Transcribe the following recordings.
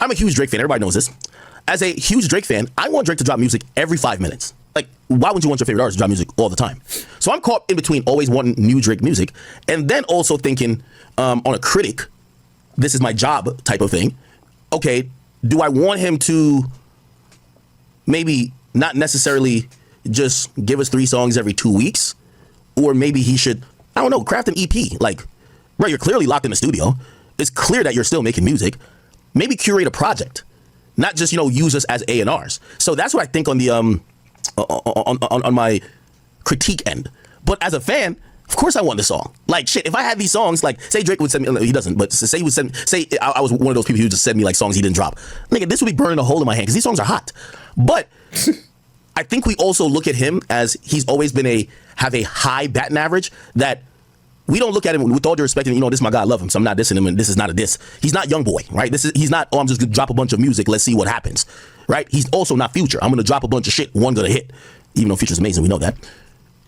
I'm a huge Drake fan. Everybody knows this. As a huge Drake fan, I want Drake to drop music every 5 minutes. Like, why wouldn't you want your favorite artist to drop music all the time? So I'm caught in between always wanting new Drake music and then also thinking on a critic, this is my job type of thing. Okay, do I want him to maybe not necessarily just give us 3 songs every 2 weeks? Or maybe he should, I don't know, craft an EP. Like, right, you're clearly locked in the studio. It's clear that you're still making music. Maybe curate a project, not just, use us as A&Rs. So that's what I think on the on my critique end. But as a fan, of course I want the song. Like, shit, if I had these songs, like, say Drake would send me, he doesn't, but say he would send, say I was one of those people who just send me like songs he didn't drop. Nigga, this would be burning a hole in my hand because these songs are hot. But I think we also look at him as he's always been have a high batting average that we don't look at him with all due respect, and this is my guy, I love him, so I'm not dissing him, and this is not a diss. He's not Young Boy, right? He's not, I'm just gonna drop a bunch of music, let's see what happens, right? He's also not Future. I'm gonna drop a bunch of shit, one gonna hit, even though Future's amazing, we know that.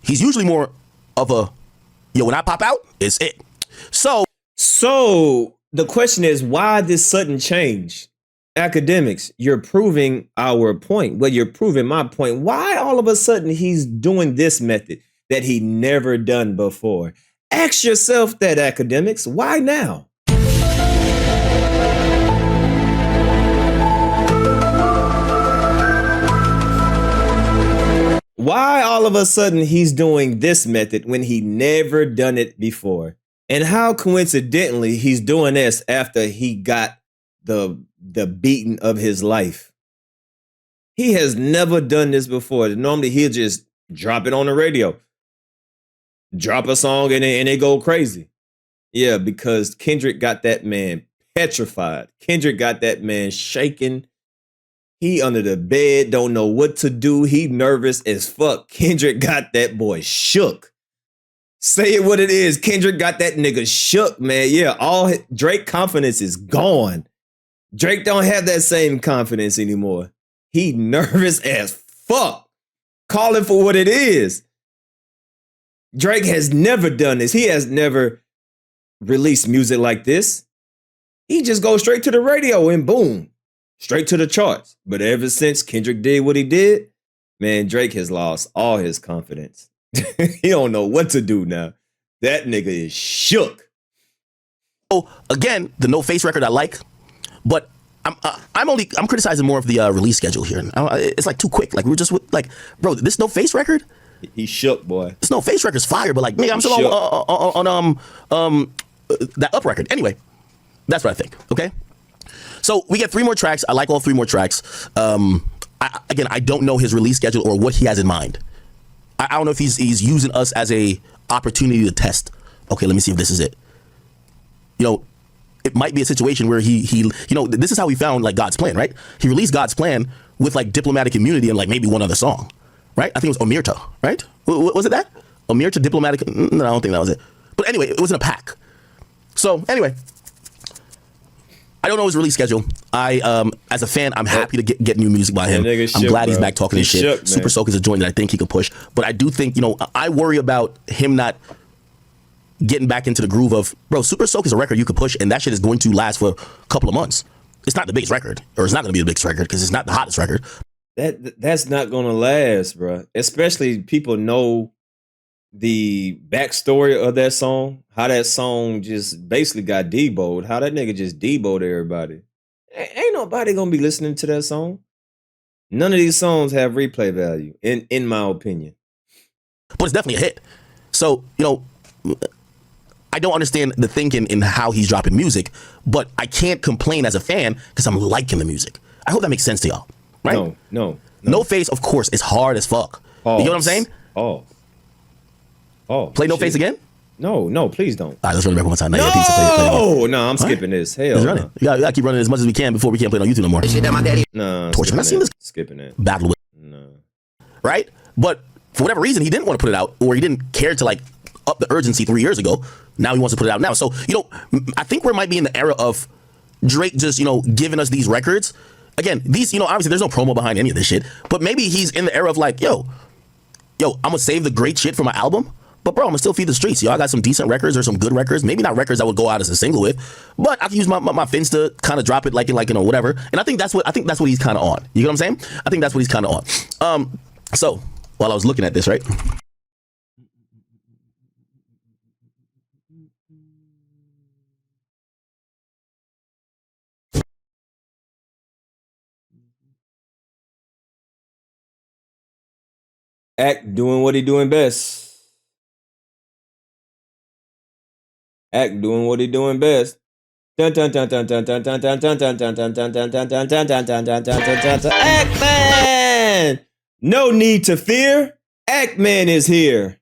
He's usually more of a, when I pop out, it's it. So the question is, why this sudden change? Akademiks, you're proving our point. Well, you're proving my point. Why all of a sudden he's doing this method that he never done before? Ask yourself that, Akademiks. Why now? Why all of a sudden he's doing this method when he never done it before? And how coincidentally he's doing this after he got the beating of his life? He has never done this before. Normally he'll just drop it on the radio. Drop a song and they go crazy. Yeah, because Kendrick got that man petrified. Kendrick got that man shaking. He under the bed, don't know what to do. He nervous as fuck. Kendrick got that boy shook. Say it what it is. Kendrick got that nigga shook, man. Yeah, all Drake confidence is gone. Drake don't have that same confidence anymore. He nervous as fuck. Calling for what it is. Drake has never done this. He has never released music like this. He just goes straight to the radio and boom, straight to the charts. But ever since Kendrick did what he did, man, Drake has lost all his confidence. He don't know what to do now. That nigga is shook. Oh, again, the No Face record I like, but I'm criticizing more of the release schedule here. It's like too quick. Like, we're just like, bro, this No Face record. He shook, boy. This No Face record's fire, but like, nigga, I'm still on that Up record. Anyway, that's what I think. Okay, so we get 3 more tracks. I like all 3 more tracks. I don't know his release schedule or what he has in mind. I don't know if he's using us as a opportunity to test. Okay, let me see if this is it. It might be a situation where he this is how he found like God's Plan, right? He released God's Plan with like Diplomatic Immunity and like maybe one other song. Right? I think it was Omerta, right? Was it that? Omerta, Diplomatic? No, I don't think that was it. But anyway, it was in a pack. So anyway, I don't know his release schedule. As a fan, I'm happy to get new music by him. I'm glad he's back talking his shit. Shook, Super Soak is a joint that I think he could push. But I do think, I worry about him not getting back into the groove of, bro, Super Soak is a record you could push, and that shit is going to last for a couple of months. It's not the biggest record, or it's not going to be the biggest record because it's not the hottest record. That's not gonna last, bro. Especially people know the backstory of that song, how that song just basically got deboed, how that nigga just deboed everybody. Ain't nobody gonna be listening to that song. None of these songs have replay value, in my opinion. But it's definitely a hit. So, I don't understand the thinking in how he's dropping music, but I can't complain as a fan because I'm liking the music. I hope that makes sense to y'all. Right? No Face, of course, is hard as fuck. Pause. You know what I'm saying? Oh. Play No Face again? No, please don't. All right, let's run it back one more time. No, I'm skipping this. Hell, let's run it. You gotta keep running as much as we can before we can't play it on YouTube no more. No, Torture. I've seen this skipping it. battle with. No. Right? But for whatever reason, he didn't want to put it out, or he didn't care to like up the urgency 3 years ago. Now he wants to put it out now. So, I think we might be in the era of Drake just, giving us these records. Again, these, obviously there's no promo behind any of this shit, but maybe he's in the era of like, yo, I'm gonna save the great shit for my album, But bro, I'm gonna still feed the streets. Yo, I got some decent records or some good records. Maybe not records I would go out as a single with, but I can use my fins to kind of drop it like whatever. And I think that's what he's kind of on. You know what I'm saying? I think that's what he's kind of on. So while I was looking at this, right? Act doing what he doing best. Act doing what he doing best. Act Man! No need to fear. Act Man is here.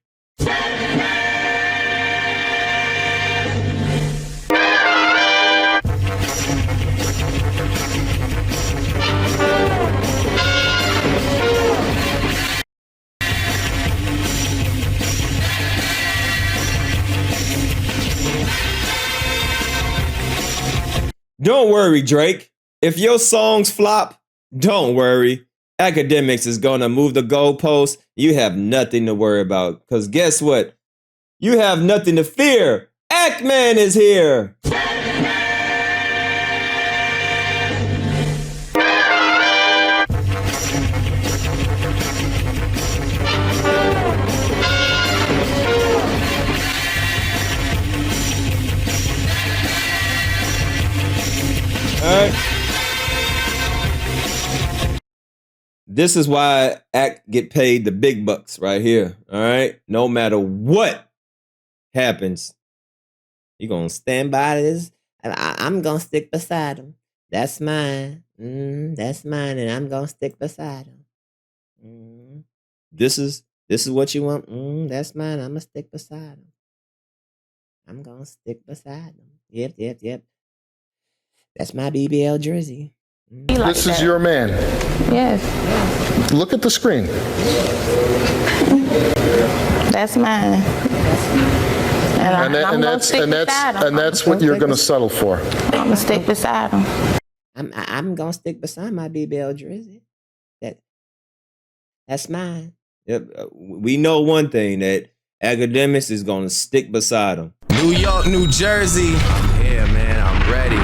Don't worry, Drake. If your songs flop, don't worry. Akademiks is gonna move the goalposts. You have nothing to worry about. Because guess what? You have nothing to fear. Act Man is here. This is why Act get paid the big bucks right here. All right. No matter what happens, you're going to stand by this. I'm going to stick beside him. That's mine. That's mine. And I'm going to stick beside him. This is what you want. That's mine. I'm going to stick beside him. I'm going to stick beside him. Yep. That's my BBL jersey. This is your man. Yes. Look at the screen. That's mine. And that's what you're going to settle for. I'm gonna stick beside him. I'm gonna stick beside my BBL jersey. That's mine. Yep. We know one thing, that Akademiks is gonna stick beside him. New York, New Jersey. Yeah, man, I'm ready.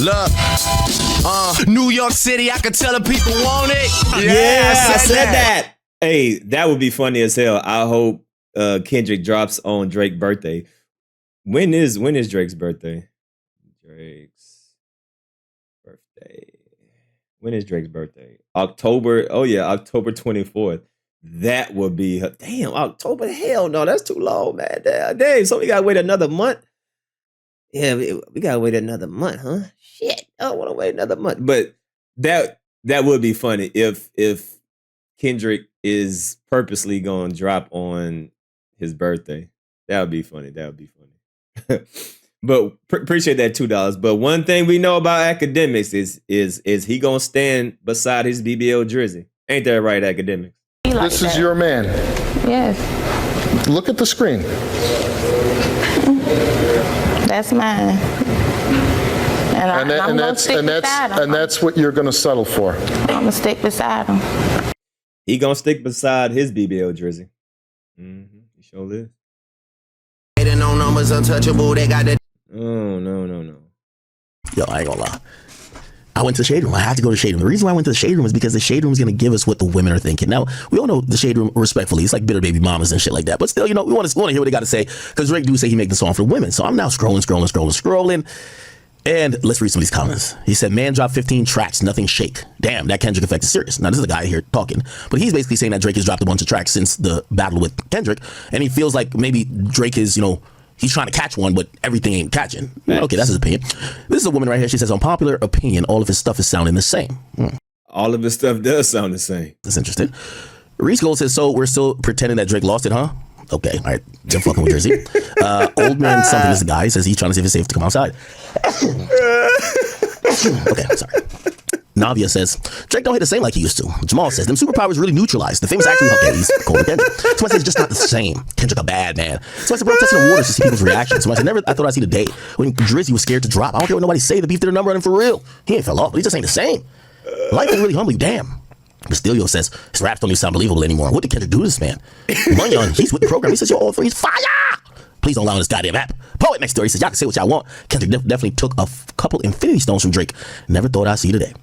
Look. New York City, I can tell the people want it. Yeah, I said that. Hey, that would be funny as hell. I hope Kendrick drops on Drake's birthday. When is Drake's birthday? When is Drake's birthday? October 24th. That would be, damn, October. Hell no, that's too long, man. Damn, so we gotta wait another month. Yeah, we gotta wait another month, huh? Shit, I don't want to wait another month. But that would be funny if Kendrick is purposely going to drop on his birthday. That would be funny. But appreciate that $2. But one thing we know about Akademiks is he gonna stand beside his BBL jersey. Ain't that right, Akademiks? This is your man. Yes. Look at the screen. That's mine. And that's what you're going to settle for. I'm gonna stick beside him. He gonna stick beside his BBL jersey. He sure is. No numbers untouchable. They got the. Oh, no. Yo, I ain't gonna lie. I went to the Shade Room. I had to go to the Shade Room. The reason why I went to the Shade Room is because the Shade Room is going to give us what the women are thinking. Now, we all know the Shade Room, respectfully, it's like bitter baby mamas and shit like that. But still, we want to hear what they got to say, because Drake do say he make the song for women. So I'm now scrolling. And let's read some of these comments. He said, man dropped 15 tracks, nothing shake. Damn, that Kendrick effect is serious. Now, this is a guy here talking, but he's basically saying that Drake has dropped a bunch of tracks since the battle with Kendrick. And he feels like maybe Drake is, he's trying to catch one, but everything ain't catching. Nice. Okay, that's his opinion. This is a woman right here. She says, unpopular opinion, all of his stuff is sounding the same. All of his stuff does sound the same. That's interesting. Reese Gold says, so we're still pretending that Drake lost it, huh? Okay, all right. They're fucking with Jersey. Old man something is the guy. Says he's trying to see if it's safe to come outside. Okay, sorry. Navia says, Drake don't hit the same like he used to. Jamal says, them superpowers really neutralized. The famous acting hook he's cold with Kendrick. Somebody says, it's just not the same. Kendrick a bad man. So I said, bro, I'm testing the waters to see people's reactions. Somebody said, I thought I'd see the day when Drizzy was scared to drop. I don't care what nobody say. The beef did a number on him for real. He ain't fell off, but he just ain't the same. Life ain't really humble you, damn. Bastilio says, his raps don't even sound believable anymore. What did Kendrick do to this man? Munyon, he's with the program. He says, yo, all three is fire. Please don't lie on this goddamn app. Poet next door, he says, y'all can say what y'all want. Kendrick definitely took a couple Infinity Stones from Drake. Never thought I'd see today.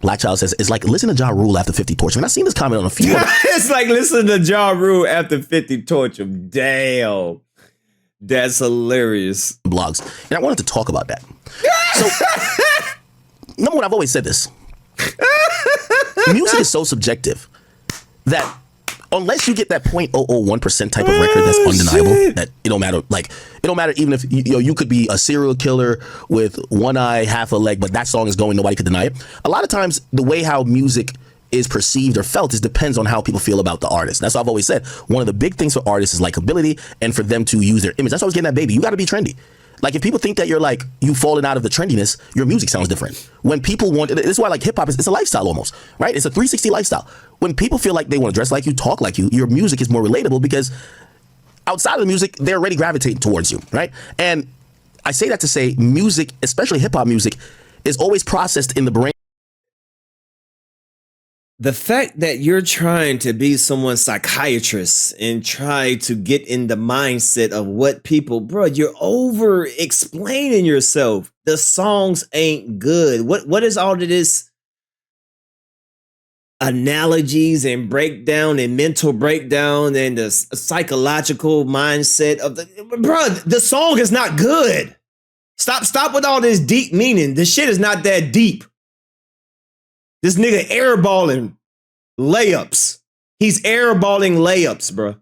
Black Child says, it's like listen to Ja Rule after 50 torture. And I've seen this comment on a few. It's like listen to Ja Rule after 50 torture. Damn. That's hilarious. Blogs. And I wanted to talk about that. So, number one, I've always said this. Music is so subjective that unless you get that 0.001% type of record that's undeniable, that it don't matter. Like, it don't matter even if you could be a serial killer with one eye, half a leg, but that song is going, nobody could deny it. A lot of times, the way how music is perceived or felt depends on how people feel about the artist. That's what I've always said. One of the big things for artists is likability and for them to use their image. That's why I was getting that baby. You got to be trendy. Like, if people think that you're like, you've fallen out of the trendiness, your music sounds different. When people want, this is why like hip hop it's a lifestyle almost, right? It's a 360 lifestyle. When people feel like they want to dress like you, talk like you, your music is more relatable because outside of the music, they're already gravitating towards you, right? And I say that to say music, especially hip hop music, is always processed in the brain. The fact that you're trying to be someone's psychiatrist and try to get in the mindset of what people, bro, you're over explaining yourself. The songs ain't good. What is all of this analogies and breakdown and mental breakdown and the psychological mindset of the song is not good. Stop with all this deep meaning. This shit is not that deep. This nigga airballing layups. He's airballing layups, bro.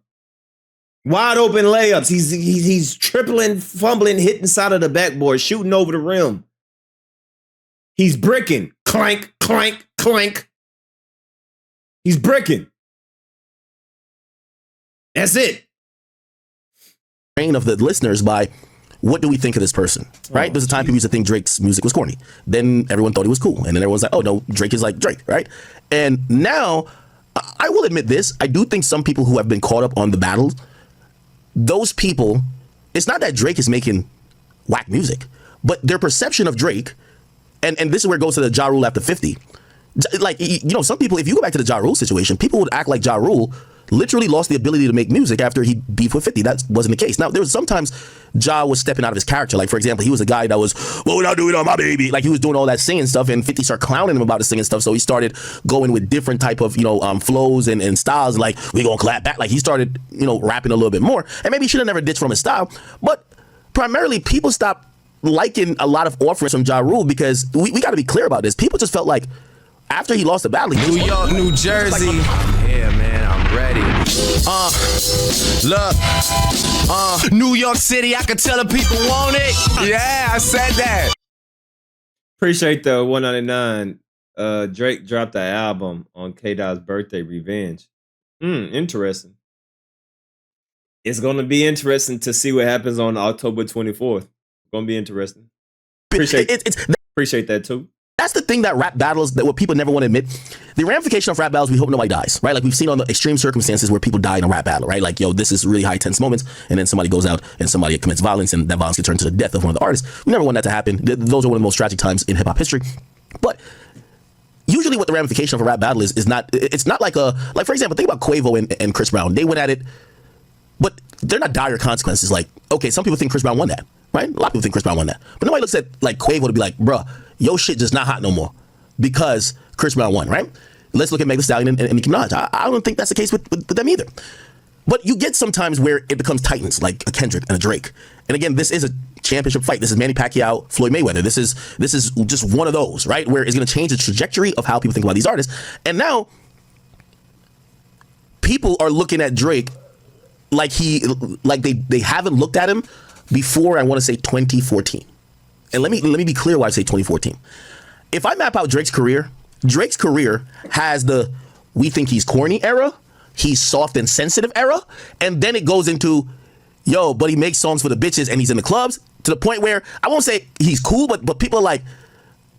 Wide open layups. He's tripling, fumbling, hitting side of the backboard, shooting over the rim. He's bricking. Clank, clank, clank. He's bricking. That's it. Brain of the listeners by what do we think of this person, right? There's a time people used to think Drake's music was corny. Then everyone thought he was cool. And then everyone's like, oh, no, Drake is like Drake, right? And now, I will admit this. I do think some people who have been caught up on the battles, those people, it's not that Drake is making whack music, but their perception of Drake, and this is where it goes to the Ja Rule after 50. Like, some people, if you go back to the Ja Rule situation, people would act like Ja Rule literally lost the ability to make music after he beefed with 50. That wasn't the case. Now, there was sometimes Ja was stepping out of his character. Like, for example, he was a guy that was, what would I do it on my baby? Like, he was doing all that singing stuff, and 50 started clowning him about the singing stuff. So he started going with different type of, flows and styles. Like, we gonna clap back. Like, he started, rapping a little bit more. And maybe he should have never ditched from his style. But primarily, people stopped liking a lot of offerings from Ja Rule because we got to be clear about this. People just felt like after he lost the battle, New York, New Jersey. Yeah, man, I'm ready. Look. New York City, I can tell the people want it. Yeah, I said that. Appreciate the 199. Drake dropped the album on K-Dot's birthday, Revenge. Interesting. It's going to be interesting to see what happens on October 24th. Going to be interesting. Appreciate that too. That's the thing that rap battles, that what people never want to admit. The ramification of rap battles, we hope nobody dies, right? Like we've seen on the extreme circumstances where people die in a rap battle, right? Like, this is really high tense moments, and then somebody goes out and somebody commits violence, and that violence can turn to the death of one of the artists. We never want that to happen. Those are one of the most tragic times in hip hop history. But usually what the ramification of a rap battle is not, it's not like for example, think about Quavo and Chris Brown. They went at it, but they're not dire consequences. Like, okay, some people think Chris Brown won that, right? A lot of people think Chris Brown won that. But nobody looks at like Quavo to be like, bruh, yo shit just not hot no more because Chris Brown won, right? Let's look at Meg Thee Stallion and Nicki Minaj. I don't think that's the case with them either. But you get sometimes where it becomes titans, like a Kendrick and a Drake. And again, this is a championship fight. This is Manny Pacquiao, Floyd Mayweather. This is just one of those, right? Where it's going to change the trajectory of how people think about these artists. And now people are looking at Drake like they haven't looked at him before, I want to say 2014. And let me be clear why I say 2014. If I map out Drake's career has the we think he's corny era, he's soft and sensitive era, and then it goes into but he makes songs for the bitches and he's in the clubs to the point where I won't say he's cool, but people are like,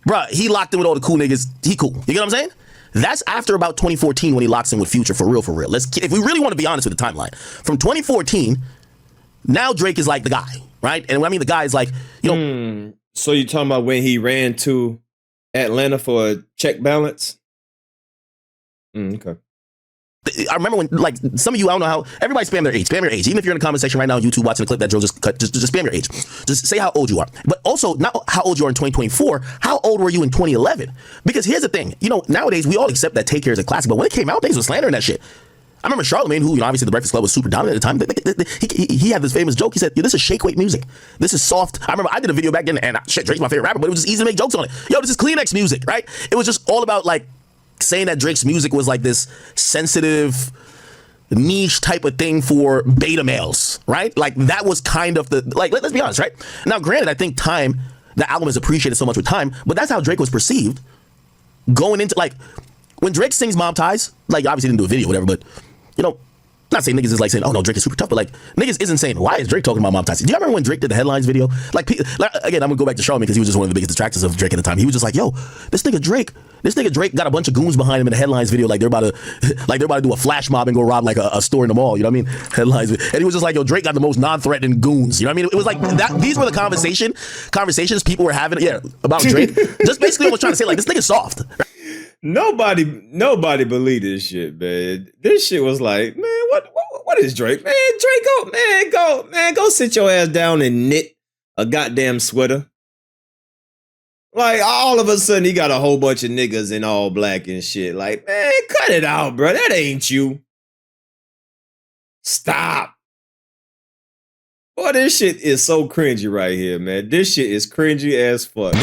bruh, he locked in with all the cool niggas. He cool. You get what I'm saying? That's after about 2014 when he locks in with Future for real. If we really want to be honest with the timeline, from 2014, now Drake is like the guy, right? And when I mean the guy is like, So you talking about when he ran to Atlanta for a check balance? Okay. I remember when, like, some of you, I don't know how, everybody spam their age. Spam your age. Even if you're in the comment section right now on YouTube watching the clip that Joe just cut, just spam your age. Just say how old you are. But also, not how old you are in 2024, how old were you in 2011? Because here's the thing, you know, nowadays we all accept that Take Care is a classic, but when it came out, they was slandering that shit. I remember Charlamagne, who, you know, obviously the Breakfast Club was super dominant at the time. He had this famous joke. He said, "Yo, this is shake weight music. This is soft." I remember I did a video back then, and shit, Drake's my favorite rapper, but it was just easy to make jokes on it. Yo, this is Kleenex music, right? It was just all about, like, saying that Drake's music was like this sensitive, niche type of thing for beta males, right? Like, that was kind of the, like, let's be honest, right? Now, granted, I think Time, the album is appreciated so much with time, but that's how Drake was perceived going into, like, when Drake sings Mob Ties, like, obviously he didn't do a video or whatever, but, you know, not saying niggas is like saying, oh no, Drake is super tough, but like, niggas isn't saying, why is Drake talking about Mob Ties? Do you remember when Drake did the Headlines video? Like, again, I'm gonna go back to Charlamagne because he was just one of the biggest detractors of Drake at the time. He was just like, yo, this nigga Drake got a bunch of goons behind him in the Headlines video, like they're about to do a flash mob and go rob like a store in the mall, you know what I mean? Headlines, and he was just like, yo, Drake got the most non-threatening goons, you know what I mean? It was like that. These were the conversations people were having, about Drake. Just basically was trying to say, like, this nigga's soft. Nobody believed this shit, man. This shit was like, man, what is Drake? Man, Drake, go sit your ass down and knit a goddamn sweater. Like, all of a sudden, he got a whole bunch of niggas in all black and shit. Like, man, cut it out, bro. That ain't you. Stop. Boy, this shit is so cringy right here, man. This shit is cringy as fuck.